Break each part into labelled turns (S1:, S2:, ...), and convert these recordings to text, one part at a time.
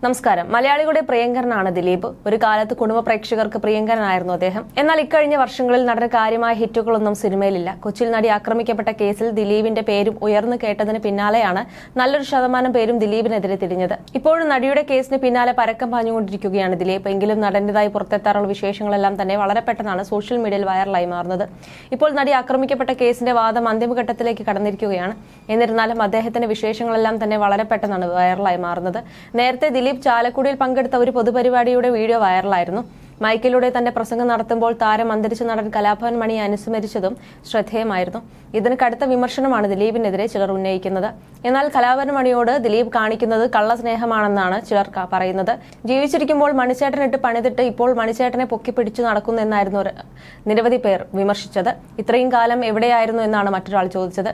S1: നമസ്കാരം. മലയാളികളുടെ പ്രിയങ്കരനാണ് ദിലീപ്. ഒരു കാലത്ത് കുടുംബ പ്രേക്ഷകർക്ക് പ്രിയങ്കരനായിരുന്നു അദ്ദേഹം. എന്നാൽ ഇക്കഴിഞ്ഞ വർഷങ്ങളിൽ നടന്ന കാര്യമായ ഹിറ്റുകളൊന്നും സിനിമയിലില്ല. കൊച്ചിയിൽ നടി ആക്രമിക്കപ്പെട്ട കേസിൽ ദിലീപിന്റെ പേരും ഉയർന്നു കേട്ടതിന് പിന്നാലെയാണ് നല്ലൊരു ശതമാനം പേരും ദിലീപിനെതിരെ തിരിഞ്ഞത്. ഇപ്പോഴും നടിയുടെ കേസിന് പിന്നാലെ പരക്കം പാഞ്ഞുകൊണ്ടിരിക്കുകയാണ് ദിലീപ്. എങ്കിലും നടന്റേതായി പുറത്തെത്താറുള്ള വിശേഷങ്ങളെല്ലാം തന്നെ വളരെ പെട്ടെന്നാണ് സോഷ്യൽ മീഡിയയിൽ വൈറലായി മാറുന്നത്. ഇപ്പോൾ നടി ആക്രമിക്കപ്പെട്ട കേസിന്റെ വാദം അന്തിമഘട്ടത്തിലേക്ക് കടന്നിരിക്കുകയാണ്. എന്നിരുന്നാലും അദ്ദേഹത്തിന്റെ വിശേഷങ്ങളെല്ലാം തന്നെ വളരെ പെട്ടെന്നാണ് വൈറലായി മാറുന്നത്. നേരത്തെ ദിലീപ് ചാലക്കുടിയിൽ പങ്കെടുത്ത ഒരു പൊതുപരിപാടിയുടെ വീഡിയോ വൈറലായിരുന്നു. മൈക്കിലൂടെ തന്റെ പ്രസംഗം നടത്തുമ്പോൾ താരം അന്തരിച്ച നടൻ കലാഭവൻ മണിയെ അനുസ്മരിച്ചതും ശ്രദ്ധേയമായിരുന്നു. ഇതിന് കടുത്ത വിമർശനമാണ് ദിലീപിനെതിരെ ചിലർ ഉന്നയിക്കുന്നത്. എന്നാൽ കലാഭവൻ മണിയോട് ദിലീപ് കാണിക്കുന്നത് കള്ളസ്നേഹമാണെന്നാണ് ചിലർ പറയുന്നത്. ജീവിച്ചിരിക്കുമ്പോൾ മണിച്ചേട്ടനിട്ട് പണിതിട്ട് ഇപ്പോൾ മണിച്ചേട്ടനെ പൊക്കിപ്പിടിച്ചു നടക്കുന്നു എന്നായിരുന്നു നിരവധി പേർ വിമർശിച്ചത്. ഇത്രയും കാലം എവിടെയായിരുന്നു എന്നാണ് മറ്റൊരാൾ ചോദിച്ചത്.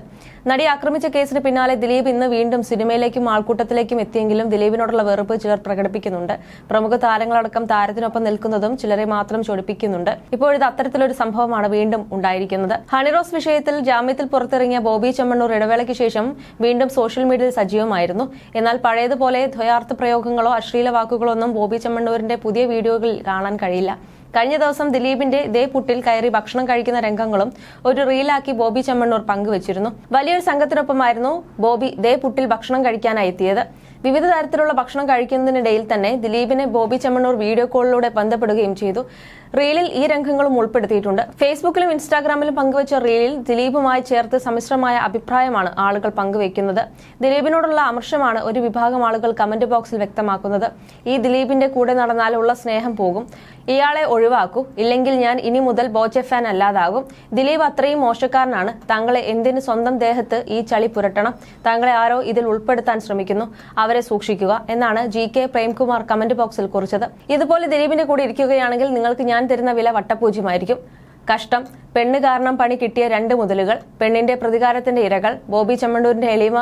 S1: നടി ആക്രമിച്ച കേസിന് പിന്നാലെ ദിലീപ് ഇന്ന് വീണ്ടും സിനിമയിലേക്കും ആൾക്കൂട്ടത്തിലേക്കും എത്തിയെങ്കിലും ദിലീപിനോടുള്ള വെറുപ്പ് ചിലർ പ്രകടിപ്പിക്കുന്നുണ്ട്. പ്രമുഖ താരങ്ങളടക്കം താരത്തിനൊപ്പം നിൽക്കുന്നതും ചിലരെ മാത്രം ചൊടിപ്പിക്കുന്നുണ്ട്. ഇപ്പോഴത്തെ അത്തരത്തിലൊരു സംഭവമാണ് വീണ്ടും ഉണ്ടായിരിക്കുന്നത്. ഹണിറോസ് വിഷയത്തിൽ ജാമ്യത്തിൽ പുറത്തിറങ്ങിയ ബോബി ചെമ്മണ്ണൂർ ഇടവേളയ്ക്ക് ശേഷം വീണ്ടും സോഷ്യൽ മീഡിയയിൽ സജീവമായിരുന്നു. എന്നാൽ പഴയതുപോലെ ദ്വയാർത്ഥ പ്രയോഗങ്ങളോ അശ്ലീല വാക്കുകളോ ഒന്നും ബോബി ചെമ്മണ്ണൂരിന്റെ പുതിയ വീഡിയോകളിൽ കാണാൻ കഴിയില്ല. കഴിഞ്ഞ ദിവസം ദിലീപിന്റെ ദേ പുട്ടിൽ കയറി ഭക്ഷണം കഴിക്കുന്ന രംഗങ്ങളും ഒരു റീലാക്കി ബോബി ചെമ്മണ്ണൂർ പങ്കുവച്ചിരുന്നു. വലിയൊരു സംഘത്തിനൊപ്പമായിരുന്നു ബോബി ദേ പുട്ടിൽ ഭക്ഷണം കഴിക്കാനായി എത്തിയത്. വിവിധ തരത്തിലുള്ള ഭക്ഷണം കഴിക്കുന്നതിനിടയിൽ തന്നെ ദിലീപിനെ ബോബി ചെമ്മണ്ണൂർ വീഡിയോ കോളിലൂടെ ബന്ധപ്പെടുകയും ചെയ്തു. റീലിൽ ഈ രംഗങ്ങളും ഉൾപ്പെടുത്തിയിട്ടുണ്ട്. ഫേസ്ബുക്കിലും ഇൻസ്റ്റാഗ്രാമിലും പങ്കുവച്ച റീലിൽ ദിലീപുമായി ചേർത്ത് സമ്മിശ്രമായ അഭിപ്രായമാണ് ആളുകൾ പങ്കുവയ്ക്കുന്നത്. ദിലീപിനോടുള്ള അമർഷമാണ് ഒരു വിഭാഗം ആളുകൾ കമന്റ് ബോക്സിൽ വ്യക്തമാക്കുന്നത്. ഈ ദിലീപിന്റെ കൂടെ നടന്നാൽ ഉള്ള സ്നേഹം പോകും, ഇയാളെ ഒഴിവാക്കൂ, ഇല്ലെങ്കിൽ ഞാൻ ഇനി മുതൽ ബോച്ചെ ഫാൻ അല്ലാതാകും, ദിലീപ് അത്രയും മോശക്കാരനാണ്, താങ്കളെ എന്തിന് സ്വന്തം ദേഹത്ത് ഈ ചളി പുരട്ടണം, താങ്കളെ ആരോ ഇതിൽ ഉൾപ്പെടുത്താൻ ശ്രമിക്കുന്നു, അവരെ സൂക്ഷിക്കുക എന്നാണ് GK പ്രേംകുമാർ കമന്റ് ബോക്സിൽ കുറിച്ചത്. ഇതുപോലെ ദിലീപിന്റെ കൂടെ ഇരിക്കുകയാണെങ്കിൽ നിങ്ങൾക്ക് ഞാൻ തരുന്ന വില വട്ടപൂജ്യമായിരിക്കും. കഷ്ടം, പെണ്ണ് കാരണം പണി കിട്ടിയ 2 മുതലുകൾ, പെണ്ണിന്റെ പ്രതികാരത്തിന്റെ ഇരകൾ, ബോബി ചെമ്മണ്ണൂരിന്റെ എളിമ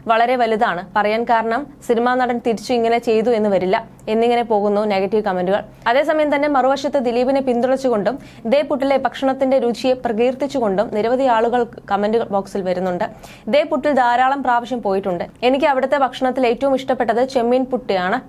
S1: വളരെ വലുതാണ്, പറയാൻ കാരണം സിനിമാ നടൻ തിരിച്ചു ഇങ്ങനെ ചെയ്തു എന്ന് വരില്ല എന്നിങ്ങനെ പോകുന്നു നെഗറ്റീവ് കമന്റുകൾ. അതേസമയം തന്നെ മറുവശത്ത് ദിലീപിനെ പിന്തുണച്ചുകൊണ്ടും ദേ പുട്ടിലെ ഭക്ഷണത്തിന്റെ രുചിയെ പ്രകീർത്തിച്ചുകൊണ്ടും നിരവധി ആളുകൾ കമന്റ് ബോക്സിൽ വരുന്നുണ്ട്. ദേ പുട്ടിൽ ധാരാളം പ്രാവശ്യം പോയിട്ടുണ്ട്. എനിക്ക് അവിടുത്തെ ഭക്ഷണത്തിൽ ഏറ്റവും ഇഷ്ടപ്പെട്ടത് ചെമ്മീൻ പുട്ടിയാണ്,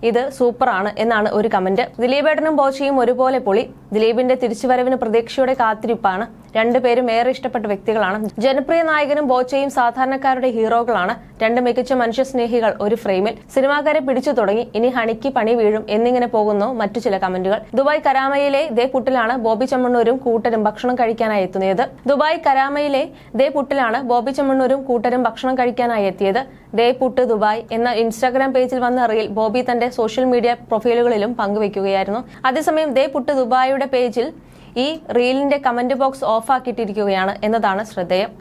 S1: ഇത് സൂപ്പറാണ് എന്നാണ് ഒരു കമന്റ്. ദിലീപേട്ടനും ബോച്ചയും ഒരുപോലെ പൊളി. ദിലീപിന്റെ തിരിച്ചുവരവിന് പ്രതീക്ഷയുടെ കാത്തിരിപ്പാണ്. രണ്ടുപേരും ഏറെ ഇഷ്ടപ്പെട്ട വ്യക്തികളാണ്. ജനപ്രിയ നായകനും ബോച്ചയും സാധാരണക്കാരുടെ ഹീറോകളാണ്. 2 മികച്ച മനുഷ്യസ്നേഹികൾ ഒരു ഫ്രെയിമിൽ. സിനിമാക്കാരെ പിടിച്ചു തുടങ്ങി, ഇനി ഹണിക്ക് പണി വീഴും എന്നിങ്ങനെ പോകുന്നു മറ്റു ചില കമന്റുകൾ. ദുബായ് കരാമയിലെ ദേ പുട്ടിലാണ് ബോബി ചെമ്മണ്ണൂരും കൂട്ടരും ഭക്ഷണം കഴിക്കാനായി എത്തുന്നത്. ദുബായ് കരാമയിലെ ദേ പുട്ടിലാണ് ബോബി ചെമ്മണ്ണൂരും കൂട്ടരും ഭക്ഷണം കഴിക്കാനായി എത്തിയത്. ദേ പുട്ട് ദുബായ് എന്ന ഇൻസ്റ്റാഗ്രാം പേജിൽ വന്ന റീൽ ബോബി തന്റെ സോഷ്യൽ മീഡിയ പ്രൊഫൈലുകളിലും പങ്കുവയ്ക്കുകയായിരുന്നു. അതേസമയം ദേ പുട്ട് ദുബായിയുടെ പേജിൽ ഈ റീലിന്റെ കമന്റ് ബോക്സ് ഓഫാക്കിയിട്ടിരിക്കുകയാണ് എന്നതാണ് ശ്രദ്ധേയം.